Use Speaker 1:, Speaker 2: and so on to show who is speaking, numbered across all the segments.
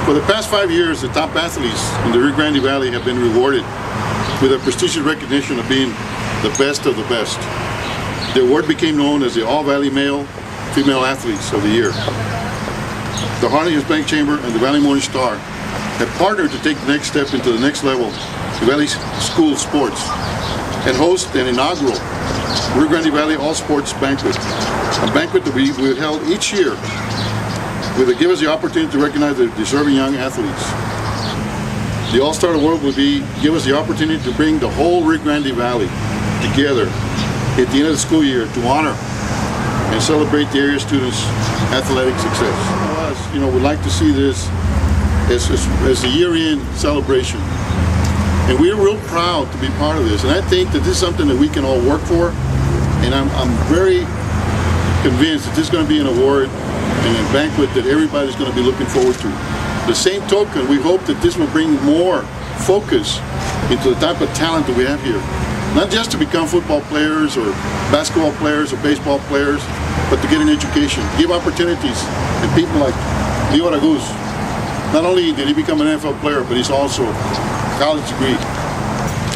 Speaker 1: For the past 5 years, the top athletes in the Rio Grande Valley have been rewarded with a prestigious recognition of being the best of the best. The award became known as the All-Valley Male Female Athletes of the Year. The Harlingen Hispanic Chamber and the Valley Morning Star have partnered to take the next step into the next level, the Valley School Sports, and host an inaugural Rio Grande Valley All Sports Banquet, a banquet that we held each year to give us the opportunity to recognize the deserving young athletes. The All-Star Award will give us the opportunity to bring the whole Rio Grande Valley together at the end of the school year to honor and celebrate the area students' athletic success. We'd like to see this as a year-end celebration. And we're real proud to be part of this. And I think that this is something that we can all work for. And I'm very convinced that this is going to be an award and a banquet that everybody's going to be looking forward to. The same token, we hope that this will bring more focus into the type of talent that we have here. Not just to become football players or basketball players or baseball players, but to get an education, give opportunities. And people like Rio Grande, not only did he become an NFL player, but he's also a college degree.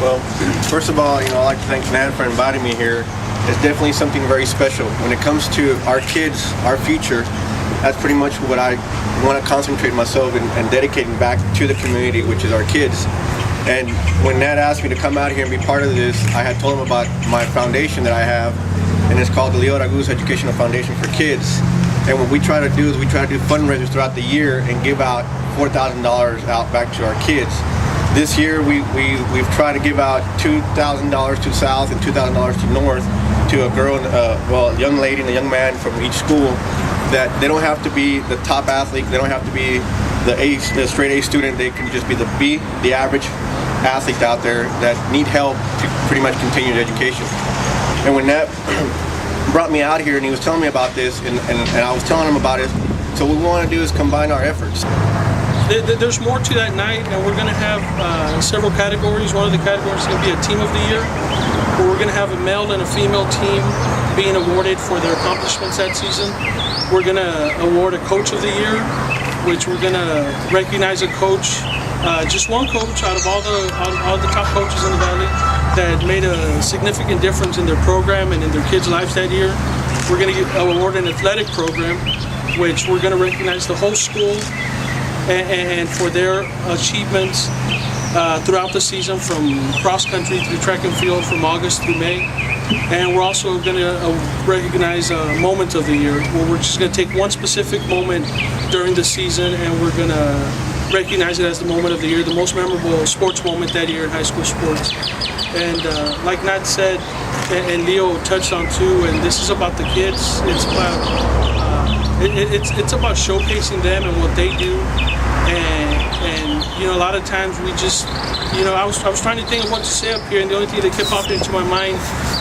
Speaker 2: Well, first of all, I'd like to thank Fernand for inviting me here. It's definitely something very special. When it comes to our kids, our future, that's pretty much what I want to concentrate myself and dedicating back to the community, which is our kids. And when Nat asked me to come out here and be part of this, I had told him about my foundation that I have, and it's called the Rio Grande Educational Foundation for Kids. And what we try to do is we try to do fundraisers throughout the year and give out $4,000 out back to our kids. This year we've tried to give out $2,000 to South and $2,000 to North to a girl, a young lady and a young man from each school, that they don't have to be the top athlete, they don't have to be the straight A student, they can just be the average athlete out there that need help to pretty much continue their education. And when Nat brought me out here and he was telling me about this and I was telling him about it, so what we want to do is combine our efforts.
Speaker 3: There's more to that night, and we're going to have several categories. One of the categories is going to be a team of the year, where we're going to have a male and a female team being awarded for their accomplishments that season. We're going to award a coach of the year, which we're going to recognize a coach, just one coach out of all the top coaches in the Valley that made a significant difference in their program and in their kids' lives that year. We're going to award an athletic program, which we're going to recognize the whole school and for their achievements throughout the season, from cross country through track and field from August through May. And we're also going to recognize a moment of the year, where we're just going to take one specific moment during the season and we're going to recognize it as the moment of the year, the most memorable sports moment that year in high school sports. And like Nat said, and Leo touched on too, and this is about the kids. It's about it's about showcasing them and what they do. And a lot of times we just, I was trying to think of what to say up here, and the only thing that kept popping into my mind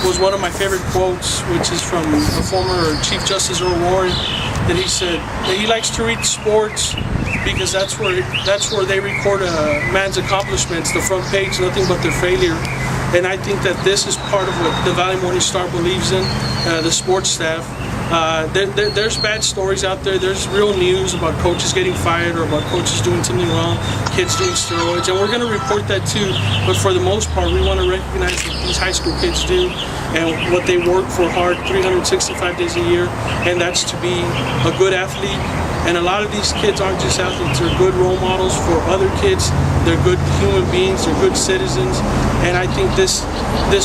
Speaker 3: was one of my favorite quotes, which is from the former Chief Justice Earl Warren, that he said that he likes to read sports because that's where they record a man's accomplishments, the front page, nothing but their failure. And I think that this is part of what the Valley Morning Star believes in, the sports staff. There's bad stories out there. There's real news about coaches getting fired or about coaches doing something wrong, kids doing steroids, and we're going to report that too. But for the most part, we want to recognize what these high school kids do and what they work for hard 365 days a year, and that's to be a good athlete. And a lot of these kids aren't just athletes, they're good role models for other kids, they're good human beings, they're good citizens, and I think this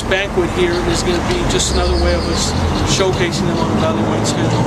Speaker 3: banquet here is going to be just another way of us showcasing them on the Valley Morning schedule.